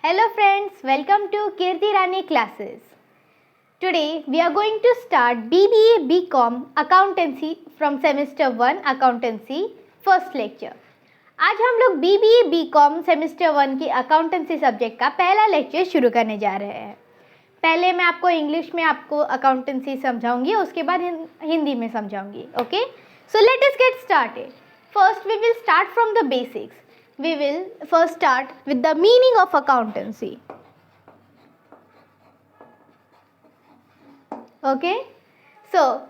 Hello friends, welcome to Kirti Rani classes. Today we are going to start BBA BCom Accountancy from Semester 1 Accountancy first lecture. आज हम लोग BBA BCom Semester 1 की Accountancy subject का पहला lecture शुरू करने जा रहे हैं. पहले मैं आपको इंग्लिश में आपको Accountancy समझाऊंगी, उसके बाद हिंदी में समझाऊंगी. Okay, so let us get started. First we will start from the basics. We will first start with the meaning of accountancy. Okay, so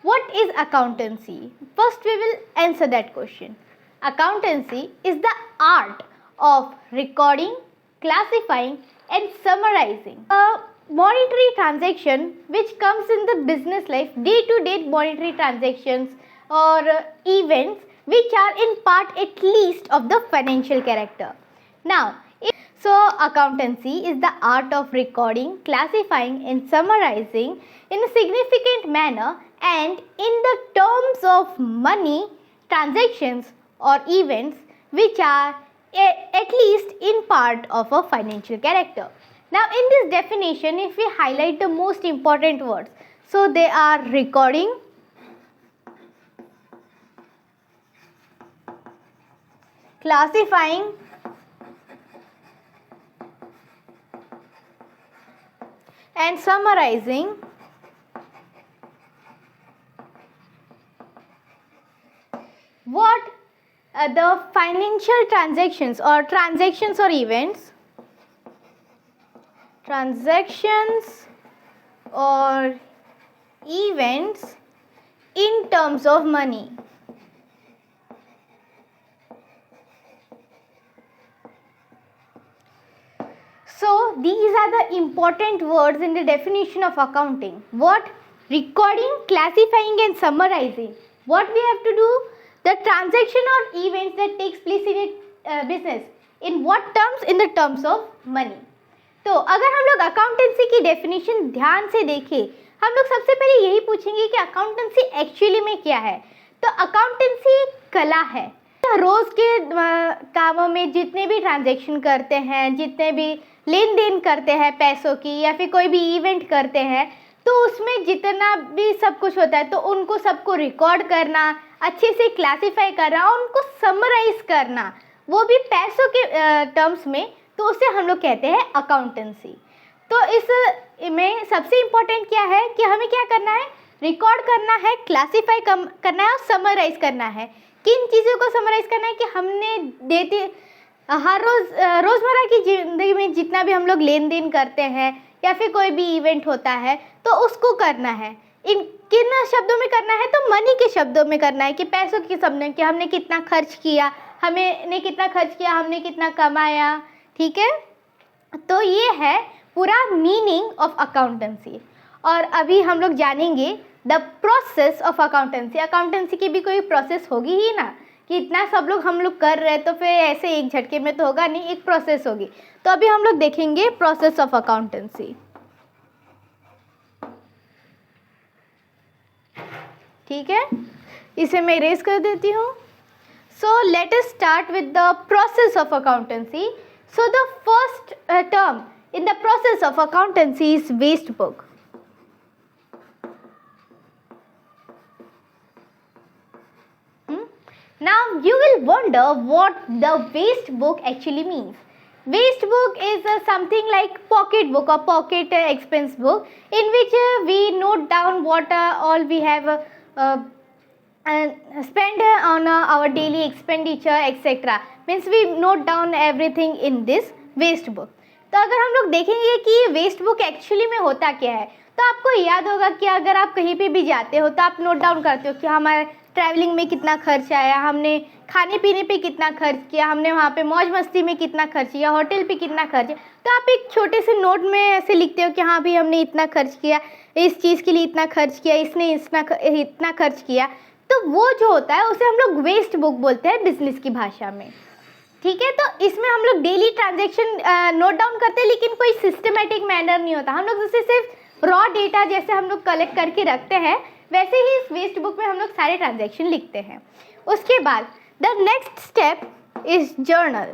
what is accountancy? First we will answer that question. Accountancy is the art of recording, classifying and summarizing a monetary transaction which comes in the business life, day-to-day monetary transactions or events which are in part at least of the financial character. Now, accountancy is the art of recording, classifying and summarizing in a significant manner and in the terms of money transactions or events which are at least in part of a financial character. Now, in this definition, if we highlight the most important words, so they are recording, classifying and summarizing. What the financial transactions or events, in terms of money. So these are the important words in the definition of accounting. What? Recording, classifying and summarizing. What we have to do? The transaction or events that takes place in a business. In what terms? In the terms of money. तो अगर हम लोग accountancy की definition ध्यान से देखें, हम लोग सबसे पहले यही पूछेंगे कि अकाउंटेंसी एक्चुअली में क्या है. तो अकाउंटेंसी कला है. रोज के कामों में जितने भी ट्रांजैक्शन करते हैं, जितने भी लेन देन करते हैं पैसों की, या फिर कोई भी इवेंट करते हैं, तो उसमें जितना भी सब कुछ होता है तो उनको सबको रिकॉर्ड करना, अच्छे से क्लासिफाई करना और उनको समराइज करना, वो भी पैसों के टर्म्स में, तो उसे हम लोग कहते हैं अकाउंटेंसी. तो इस में सबसे इम्पोर्टेंट क्या है कि हमें क्या करना है? रिकॉर्ड करना है, क्लासीफाई करना है और समराइज करना है. किन चीज़ों को समराइज करना है कि हमने हर रोज़मर्रा की ज़िंदगी में जितना भी हम लोग लेन देन करते हैं या फिर कोई भी इवेंट होता है तो उसको करना है. इन किन शब्दों में करना है? तो मनी के शब्दों में करना है कि पैसों के शब्द में कि हमने कितना खर्च किया, हमने कितना कमाया. ठीक है, तो ये है पूरा मीनिंग ऑफ अकाउंटेंसी. और अभी हम लोग जानेंगे the process of accountancy. Accountancy की भी कोई प्रोसेस होगी ही ना, कि इतना सब लोग हम लोग कर रहे हैं तो फिर ऐसे एक झटके में तो होगा नहीं, एक प्रोसेस होगी. तो अभी हम लोग देखेंगे प्रोसेस ऑफ अकाउंटेंसी. ठीक है, इसे मैं इरेज कर देती हूँ. So let us start with the process of accountancy. So the first term in the process of accountancy is waste book. Now you will wonder what the waste book actually means. Waste book is something like pocket book or pocket expense book in which we note down what all we have spent on our daily expenditure etc. Means we note down everything in this waste book. तो अगर हम लोग देखेंगे कि ये waste book actually में होता क्या है, तो आपको याद होगा कि अगर आप कहीं पे भी जाते हो तो आप नोट डाउन करते हो कि हमारे ट्रैवलिंग में कितना खर्च आया, हमने खाने पीने पे कितना खर्च किया, हमने वहाँ पे मौज मस्ती में कितना खर्च किया, होटल पे कितना खर्च. तो आप एक छोटे से नोट में ऐसे लिखते हो कि हाँ भाई हमने इतना खर्च किया, इस चीज़ के लिए इतना खर्च किया, इसने इतना खर्च किया. तो वो जो होता है उसे हम लोग वेस्ट बुक बोलते हैं बिजनेस की भाषा में. ठीक है, तो इसमें हम लोग डेली ट्रांजैक्शन नोट डाउन करते हैं, लेकिन कोई सिस्टमेटिक मैनर नहीं होता. हम लोग जैसे सिर्फ रॉ डेटा जैसे हम लोग कलेक्ट करके रखते हैं, वैसे ही इस वेस्ट बुक में हम लोग सारे ट्रांजैक्शन लिखते हैं. उसके बाद the next step is journal.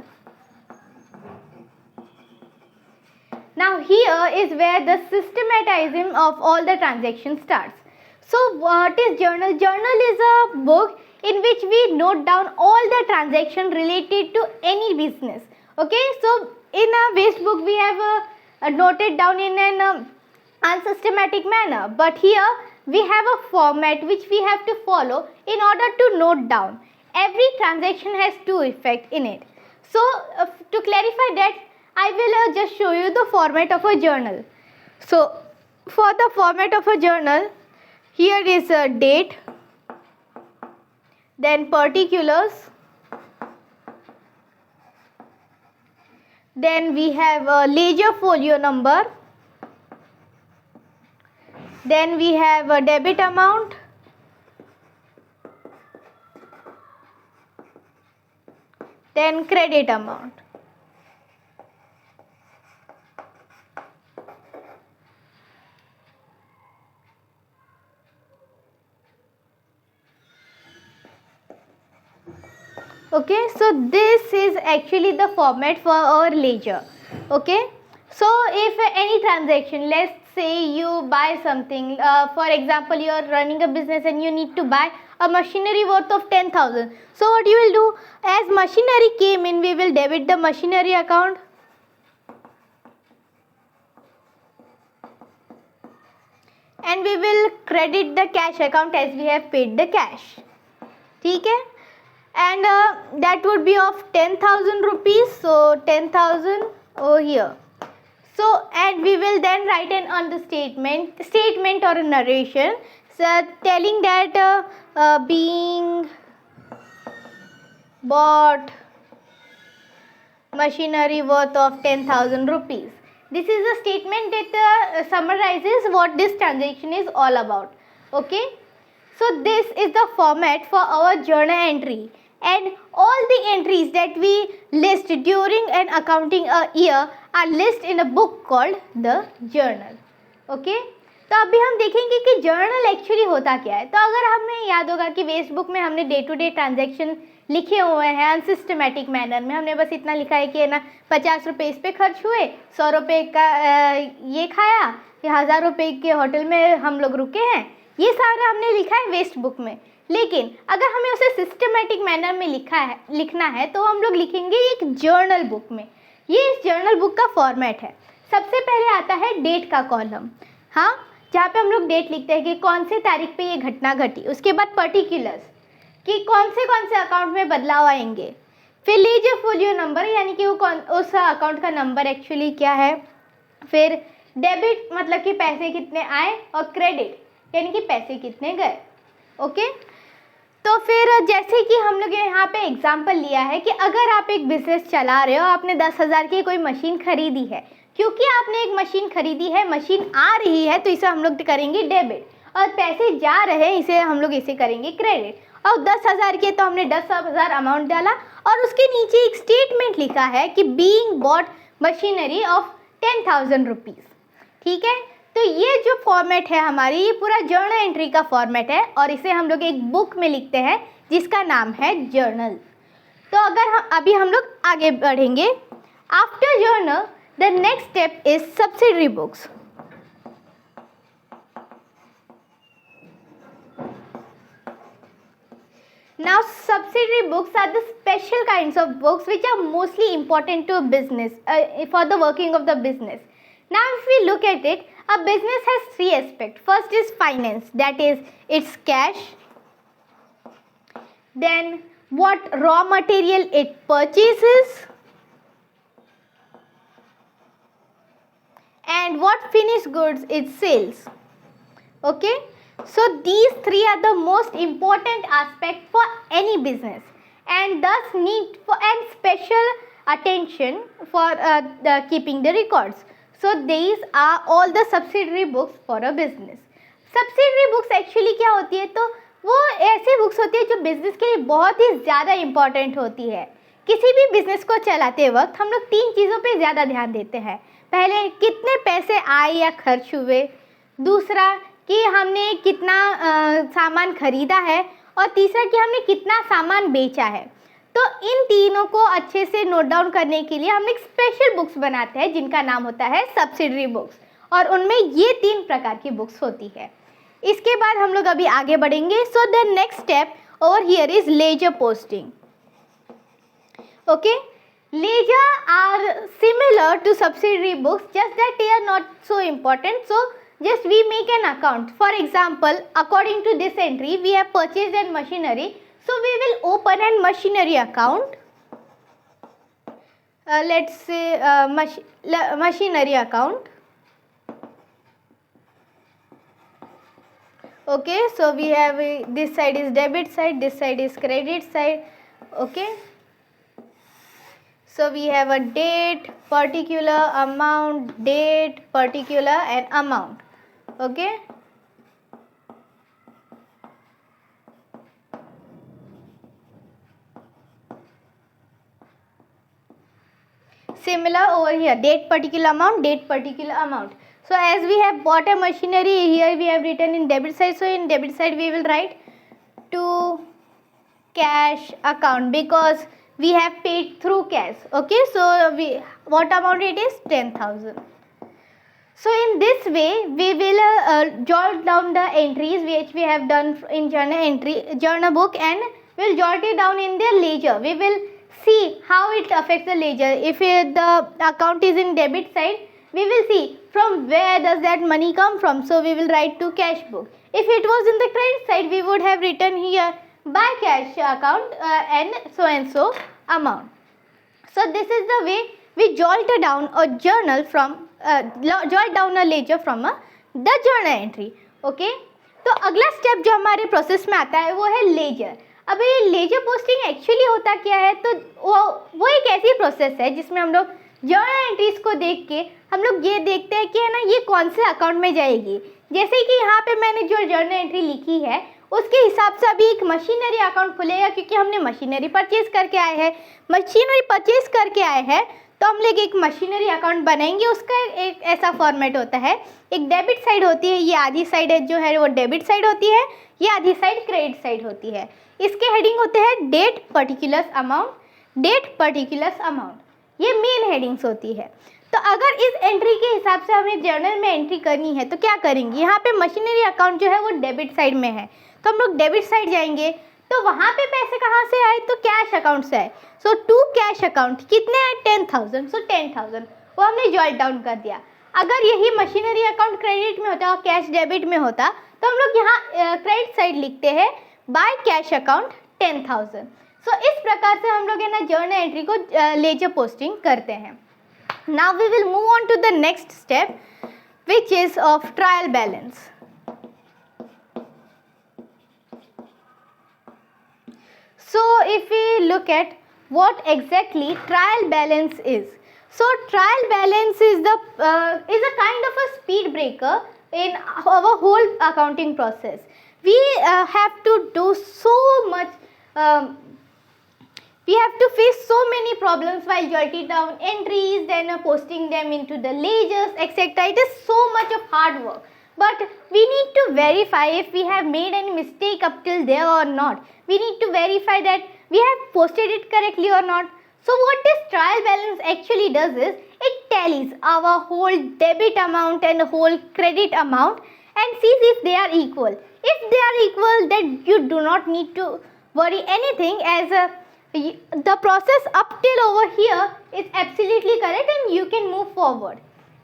Now here is where the systematizing of all the transactions starts. So what is journal? Journal is a book in which we note down all the transactions related to any business. Okay, so in a waste book we have noted down in an unsystematic manner, but here we have a format which we have to follow in order to note down. Every transaction has two effects in it. So to clarify that, I will just show you the format of a journal. So for the format of a journal, here is a date, then particulars, then we have a ledger folio number, then we have a debit amount, then credit amount. Okay, so this is actually the format for our ledger. Okay, so if any transaction, let's say you buy something, for example you are running a business and you need to buy a machinery worth of 10,000. So what you will do, as machinery came in, we will debit the machinery account, and we will credit the cash account as we have paid the cash. ठीक है, and that would be of 10,000 rupees, so 10,000 over here. So and we will then write an on the statement or a narration, so telling that being bought machinery worth of 10,000 rupees. This is a statement that summarizes what this transaction is all about. Okay, so this is the format for our journal entry, and all the entries that we list during an accounting year are listed in a book called the journal. Okay, तो अभी हम देखेंगे कि journal actually होता क्या है. तो अगर हमें याद होगा कि वेस्ट बुक में हमने डे टू डे ट्रांजैक्शन लिखे हुए हैं अनसिस्टमेटिक मैनर में, हमने बस इतना लिखा है कि ना 50 रुपये इस पे खर्च हुए, 100 रुपये का ये खाया, या 1000 रुपये के होटल में हम लोग रुके हैं, ये सारा हमने लिखा है वेस्ट बुक में. लेकिन अगर हमें उसे सिस्टमेटिक मैनर में लिखना है तो हम लोग लिखेंगे एक जर्नल बुक में. ये इस जर्नल बुक का फॉर्मेट है. सबसे पहले आता है डेट का कॉलम, हाँ, जहाँ पे हम लोग डेट लिखते हैं कि कौन से तारीख पे ये घटना घटी. उसके बाद पर्टिकुलर्स कि कौन से अकाउंट में बदलाव आएंगे. फिर लीजिए फोलियो नंबर, यानी कि वो उस अकाउंट का नंबर एक्चुअली क्या है. फिर डेबिट मतलब कि पैसे कितने आए, और क्रेडिट यानी कि पैसे कितने गए. ओके, तो फिर जैसे कि हम लोग यहाँ पे एग्जांपल लिया है कि अगर आप एक बिजनेस चला रहे हो, आपने 10,000 की कोई मशीन खरीदी है. क्योंकि आपने एक मशीन खरीदी है, मशीन आ रही है, तो इसे हम लोग करेंगे डेबिट, और पैसे जा रहे हैं इसे हम लोग इसे करेंगे क्रेडिट. और 10,000 के तो हमने 10,000 अमाउंट डाला, और उसके नीचे एक स्टेटमेंट लिखा है कि being bought machinery of 10,000 rupees. ठीक है, तो ये जो फॉर्मेट है हमारी, ये पूरा जर्नल एंट्री का फॉर्मेट है, और इसे हम लोग एक बुक में लिखते हैं जिसका नाम है जर्नल. तो अगर अभी हम लोग आगे बढ़ेंगे. After journal the next step is subsidiary books. Now subsidiary books are the special kinds of books which are mostly important to a business, for the working of the business. Now if we look at it, a business has three aspects. First is finance, that is its cash, then what raw material it purchases, and what finished goods it sells. Okay, so these three are the most important aspect for any business, and thus need for and special attention for keeping the records. So these are all the subsidiary books for a business. Subsidiary books actually क्या होती है, तो वो ऐसी books होती है जो business के लिए बहुत ही ज़्यादा इम्पॉर्टेंट होती है. किसी भी बिजनेस को चलाते वक्त हम लोग तीन चीज़ों पे ज़्यादा ध्यान देते हैं. पहले कितने पैसे आए या खर्च हुए, दूसरा कि हमने कितना सामान खरीदा है, और तीसरा कि हमने कितना सामान बेचा है. तो इन तीनों को अच्छे से नोट डाउन करने के लिए हम एक स्पेशल बुक्स बनाते हैं जिनका नाम होता है सब्सिडरी बुक्स, और उनमें ये 3 प्रकार की बुक्स होती है। इसके बाद हम लोग अभी आगे बढ़ेंगे। So the next step over here is ledger posting. Okay, ledger are similar to subsidiary books, just that they are not so important. So just we make an account. For example, according to this entry we have purchased an machinery, so we will open an machinery account. Let's say machinery account. Okay, so we have this side is debit side, this side is credit side. Okay, so we have a date, particular amount, date, particular and amount. Okay, similar over here, date, particular amount, date, particular amount. So as we have bought a machinery, here we have written in debit side, so in debit side we will write to cash account because we have paid through cash. Okay, so what amount it is? 10,000. So in this way we will jot down the entries which we have done in journal book, and we'll jot it down in the ledger. We will see how it affects the ledger. If the account is in debit side, we will see from where does that money come from. So we will write to cash book. If it was in the credit side, we would have written here by cash account and so amount. So this is the way we jot down a journal from jot down a ledger from the journal entry. Okay, तो अगला step जो हमारे process में आता है वो है laser. अब ये लेजर पोस्टिंग एक्चुअली होता क्या है, तो वो एक ऐसी प्रोसेस है जिसमें हम लोग जर्नल एंट्रीज को देख के हम लोग ये देखते हैं कि है ना ये कौन से अकाउंट में जाएगी। जैसे कि यहाँ पे मैंने जो जर्नल एंट्री लिखी है उसके हिसाब से अभी एक मशीनरी अकाउंट खुलेगा, क्योंकि हमने मशीनरी परचेज करके आए हैं। मशीनरी परचेज करके आए हैं तो हम लोग एक मशीनरी अकाउंट बनाएंगे। उसका एक ऐसा फॉर्मेट होता है, एक डेबिट साइड होती है, ये आधी साइड है जो है वो डेबिट साइड होती है, ये आधी साइड क्रेडिट साइड होती है। इसके हेडिंग होते हैं date particulars amount, date particulars amount, ये मेन हेडिंग्स होती है। तो अगर इस एंट्री के हिसाब से हमें जर्नल में एंट्री करनी है तो क्या करेंगे, यहाँ पे मशीनरी अकाउंट जो है वो डेबिट साइड में है, तो हम लोग डेबिट साइड जाएंगे तो वहाँ पे पैसे कहाँ से आए, तो कैश अकाउंट से आए। सो टू कैश अकाउंट कितने आए, 10,000। सो 10,000 वो हमने जॉट डाउन कर दिया। अगर यही मशीनरी अकाउंट क्रेडिट में होता और कैश डेबिट में होता तो हम लोग यहाँ क्रेडिट साइड लिखते हैं बाय कैश अकाउंट 10,000। सो इस प्रकार से हम लोग है ना जर्नल एंट्री को लेजर पोस्टिंग करते हैं। Now we will move on to the next step which is of trial balance. So if we look at what exactly trial balance is, so trial balance is a kind of a speed breaker in our whole accounting process. We have to do so much, we have to face so many problems while jotting down entries, then posting them into the ledgers, etc. It is so much of hard work. But we need to verify if we have made any mistake up till there or not. We need to verify that we have posted it correctly or not. So what this trial balance actually does is it tallies our whole debit amount and whole credit amount and sees if they are equal. If they are equal, then you do not need to worry anything, as the process up till over here is absolutely correct and you can move forward.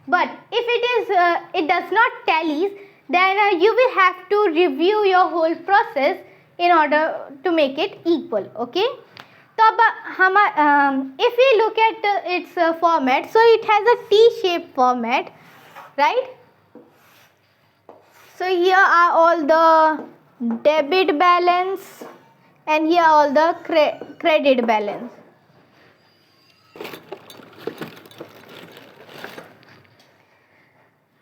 But if it does not tallies, then you will have to review your whole process in order to make it equal. Okay, तो अब if we look at its format, so it has a T-shaped format, right? So here are all the debit balance and here all the credit balance.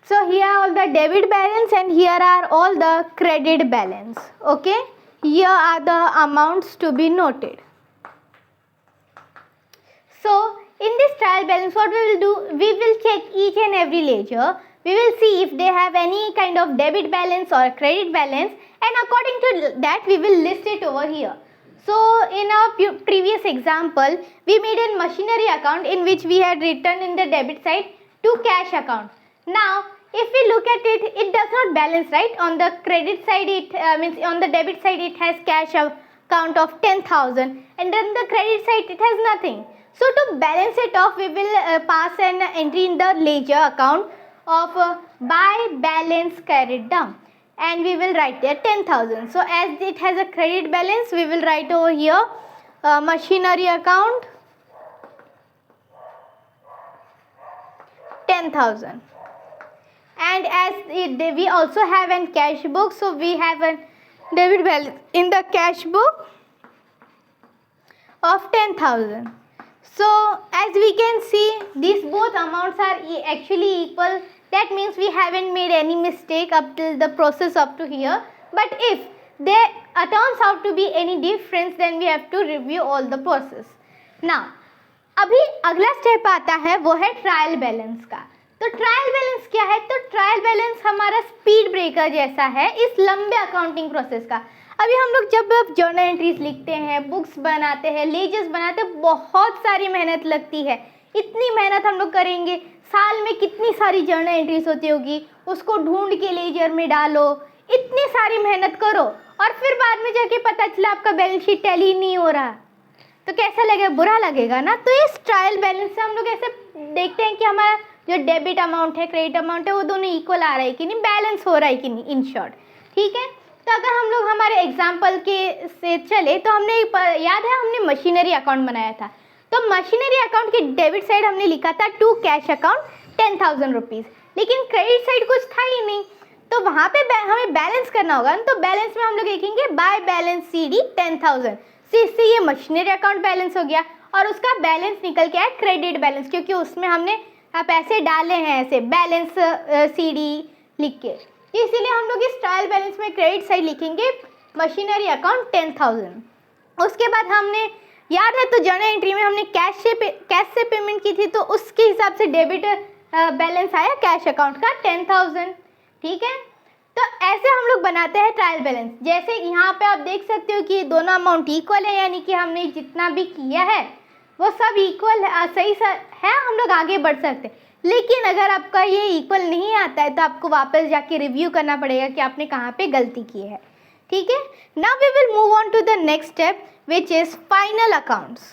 So here are all the debit balance and here are all the credit balance. Okay, here are the amounts to be noted. So in this trial balance, what we will do, we will check each and every ledger. We will see if they have any kind of debit balance or credit balance, and according to that we will list it over here. So in our previous example, we made a machinery account in which we had written in the debit side to cash account. Now, if we look at it, it does not balance, right? On the credit side, it means on the debit side, it has cash account of 10,000, and then the credit side, it has nothing. So to balance it off, we will pass an entry in the ledger account of by balance carried down, and we will write there 10,000. So as it has a credit balance, we will write over here machinery account 10,000. And as we also have a cash book, so we have a debit balance in the cash book of 10,000. So as we can see, these both amounts are actually equal. That means we haven't made any mistake up till the process up to here. But if there turns out to be any difference, then we have to review all the process. Now, अभी अगला step आता है वो है trial balance का. तो trial balance क्या है? तो ट्रायल बैलेंस हमारा स्पीड ब्रेकर जैसा है इस लंबे अकाउंटिंग प्रोसेस का. अभी हम लोग जब जर्नल एंट्रीज लिखते हैं, बुक्स बनाते हैं, लेजर्स बनाते हैं, बहुत सारी मेहनत लगती है. इतनी मेहनत हम लोग करेंगे, साल में कितनी सारी जर्नल एंट्रीज होती होगी, उसको ढूंढ के लेजर में डालो, इतनी सारी मेहनत करो और फिर बाद में जाके पता चला आपका बैलेंस शीट टैली नहीं हो रहा, तो कैसा लगेगा? बुरा लगेगा ना. तो इस ट्रायल बैलेंस से हम लोग ऐसे देखते हैं कि हमारा जो डेबिट अमाउंट है, क्रेडिट अमाउंट है, वो दोनों इक्वल आ रहा है कि नहीं, बैलेंस हो रहा है कि नहीं, इन शॉर्ट. ठीक है. तो अगर हम लोग हमारे एग्जाम्पल के से चले तो हमने याद है हमने मशीनरी अकाउंट बनाया था. तो मशीनरी अकाउंट की डेबिट साइड हमने लिखा था टू कैश अकाउंट 10,000 रुपीज़, लेकिन क्रेडिट साइड कुछ था ही नहीं. तो वहाँ पे हमें बैलेंस करना होगा. तो बैलेंस में हम लोग लिखेंगे बाय बैलेंस CD 10,000. इससे ये मशीनरी अकाउंट बैलेंस हो गया और उसका बैलेंस निकल के आया क्रेडिट बैलेंस, क्योंकि उसमें हमने पैसे डाले हैं ऐसे बैलेंस CD लिख के. इसीलिए हम लोग इस ट्रायल बैलेंस में क्रेडिट साइड लिखेंगे मशीनरी अकाउंट 10,000. उसके बाद हमने याद है तो जर्नल एंट्री में हमने कैश से पेमेंट की थी, तो उसके हिसाब से डेबिट बैलेंस आया कैश अकाउंट का 10,000. ठीक है. तो ऐसे हम लोग बनाते हैं ट्रायल बैलेंस. जैसे यहाँ पे आप देख सकते हो कि दोनों अमाउंट इक्वल है, यानी कि हमने जितना भी किया है वो सब इक्वल सही है, हम लोग आगे बढ़ सकते हैं. लेकिन अगर आपका ये इक्वल नहीं आता है तो आपको वापस जाके रिव्यू करना पड़ेगा कि आपने कहाँ पे गलती की है. ठीक है. Now we will move on to the next step which is final accounts.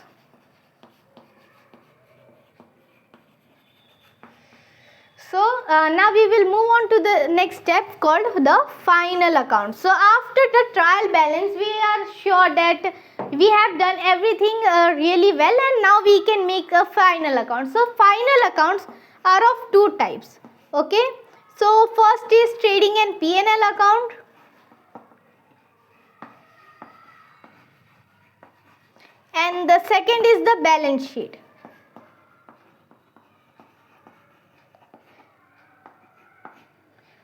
So now we will move on to the next step called the final account. So after the trial balance, we are sure that we have done everything really well, and now we can make a final account. So final accounts are of two types. Okay. So first is trading and P&L account. And the second is the balance sheet.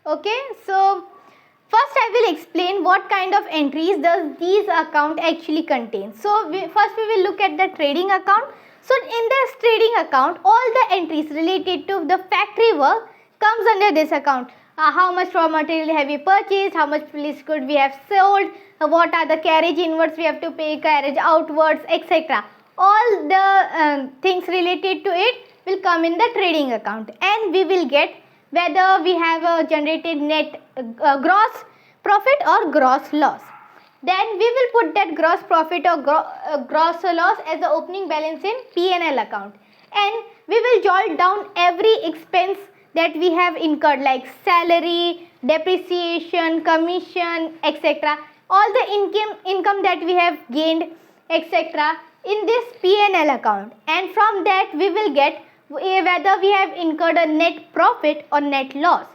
Okay, so first I will explain what kind of entries does these account actually contain. So first we will look at the trading account. So in this trading account, all the entries related to the factory work comes under this account. How much raw material have we purchased, how much finished good we have sold, what are the carriage inwards we have to pay, carriage outwards, etc. All the things related to it will come in the trading account, and we will get whether we have generated net gross profit or gross loss. Then we will put that gross profit or gross loss as the opening balance in P&L account, and we will jot down every expense that we have incurred, like salary, depreciation, commission, etc. All the income that we have gained, etc. in this P&L account, and from that we will get whether we have incurred a net profit or net loss.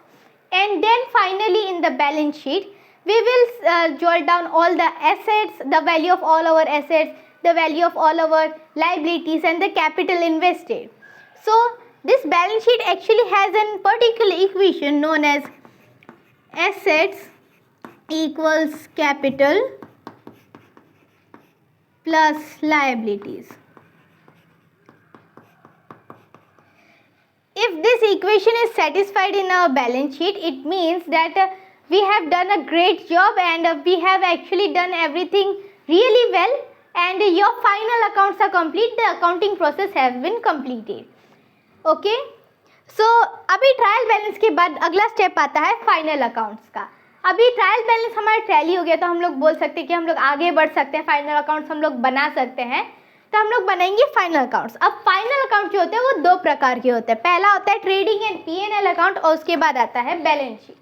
And then finally in the balance sheet we will jot down all the assets, the value of all our assets, the value of all our liabilities, and the capital invested. So this balance sheet actually has a particular equation known as assets equals capital plus liabilities. If this equation is satisfied in our balance sheet, it means that we have done a great job and we have actually done everything really well and your final accounts are complete, the accounting process has been completed. Okay, so अभी trial balance के बाद अगला step आता है final accounts का. अभी trial balance हमारा tally हो गया तो हम लोग बोल सकते हैं कि हम लोग आगे बढ़ सकते हैं, फाइनल अकाउंट्स हम लोग बना सकते हैं. तो हम लोग बनाएंगे फाइनल अकाउंट्स. अब फाइनल अकाउंट जो होते हैं वो दो प्रकार के होते हैं. पहला होता है ट्रेडिंग एंड P&L अकाउंट और उसके बाद आता है बैलेंस शीट.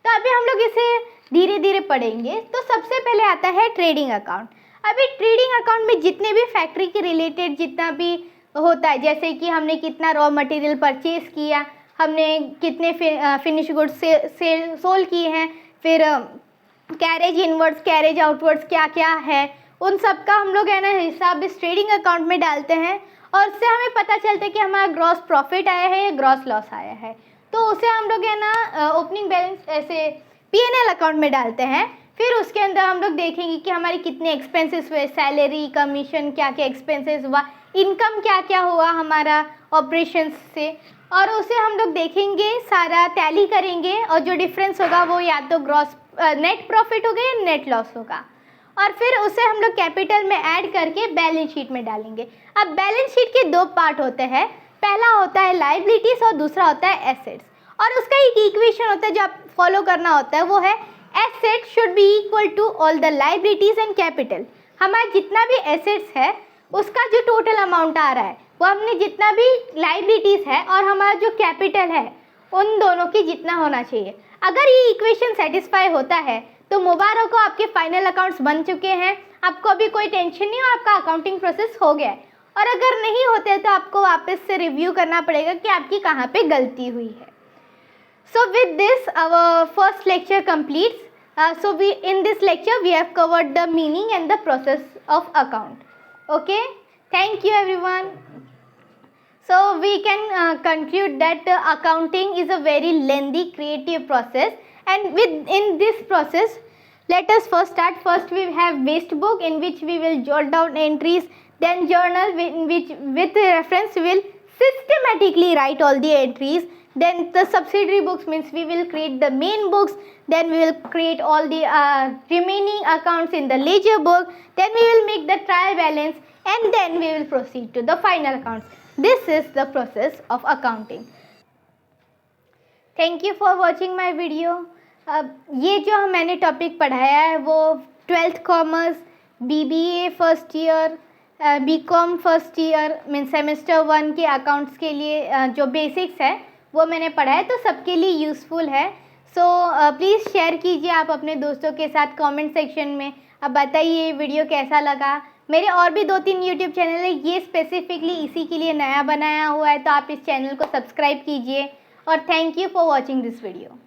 तो अभी हम लोग इसे धीरे धीरे पढ़ेंगे. तो सबसे पहले आता है ट्रेडिंग अकाउंट. अभी ट्रेडिंग अकाउंट में जितने भी फैक्ट्री के रिलेटेड जितना भी होता है, जैसे कि हमने कितना रॉ मटेरियल परचेज किया, हमने कितने फिनिश गुड्स सोल किए हैं, फिर कैरेज इनवर्ड्स कैरेज आउटवर्ड्स क्या क्या है, उन सब का हम लोग है ना हिसाब इस ट्रेडिंग अकाउंट में डालते हैं. और उससे हमें पता चलता है कि हमारा ग्रॉस प्रॉफिट आया है या ग्रॉस लॉस आया है. तो उसे हम लोग है ना ओपनिंग बैलेंस ऐसे P&L अकाउंट में डालते हैं. फिर उसके अंदर हम लोग देखेंगे कि हमारे कितने एक्सपेंसेस हुए, सैलरी कमीशन क्या क्या एक्सपेंसेस हुआ, इनकम क्या क्या हुआ हमारा ऑपरेशंस से, और उसे हम लोग देखेंगे, सारा टैली करेंगे और जो डिफरेंस होगा वो या तो ग्रॉस नेट प्रॉफिट होगा या नेट लॉस होगा. और फिर उसे हम लोग कैपिटल में ऐड करके बैलेंस शीट में डालेंगे. अब बैलेंस शीट के दो पार्ट होते हैं. पहला होता है लाइबिलिटीज और दूसरा होता है एसेट्स. और उसका एक इक्वेशन होता है जो आप फॉलो करना होता है, वो है asset should be equal to all the liabilities and capital. हमारा जितना भी एसेट्स है उसका जो टोटल अमाउंट आ रहा है वो हमने जितना भी लाइबिलिटीज है और हमारा जो कैपिटल है उन दोनों की जितना होना चाहिए. अगर ये इक्वेशन सेटिस्फाई होता है तो मुबारक हो, आपके फाइनल अकाउंट्स बन चुके हैं. आपको अभी कोई टेंशन नहीं, आपका अकाउंटिंग प्रोसेस हो गया है. और अगर नहीं होते तो आपको वापस से रिव्यू करना पड़ेगा कि आपकी कहाँ पे गलती हुई है. So with this our first lecture completes. So in this lecture we have covered the meaning and the process of account. Okay, thank you everyone. So we can conclude that accounting is a very lengthy creative process, and in this process let us first start. First we have waste book in which we will jot down entries, then journal in which with reference we will systematically write all the entries. Then the subsidiary books means we will create the main books, then we will create all the remaining accounts in the ledger book, then we will make the trial balance, and then we will proceed to the final accounts. This is the process of accounting. Thank you for watching my video. ये जो मैंने topic पढ़ाया है वो 12th commerce, BBA first year, BCom first year mean semester 1 के accounts के लिए जो बेसिक्स है वो मैंने पढ़ा है, तो सबके लिए यूज़फुल है. सो प्लीज़ शेयर कीजिए आप अपने दोस्तों के साथ कमेंट सेक्शन में. अब बताइए वीडियो कैसा लगा. मेरे और भी 2-3 यूट्यूब चैनल है, ये स्पेसिफिकली इसी के लिए नया बनाया हुआ है, तो आप इस चैनल को सब्सक्राइब कीजिए. और thank you for watching this video.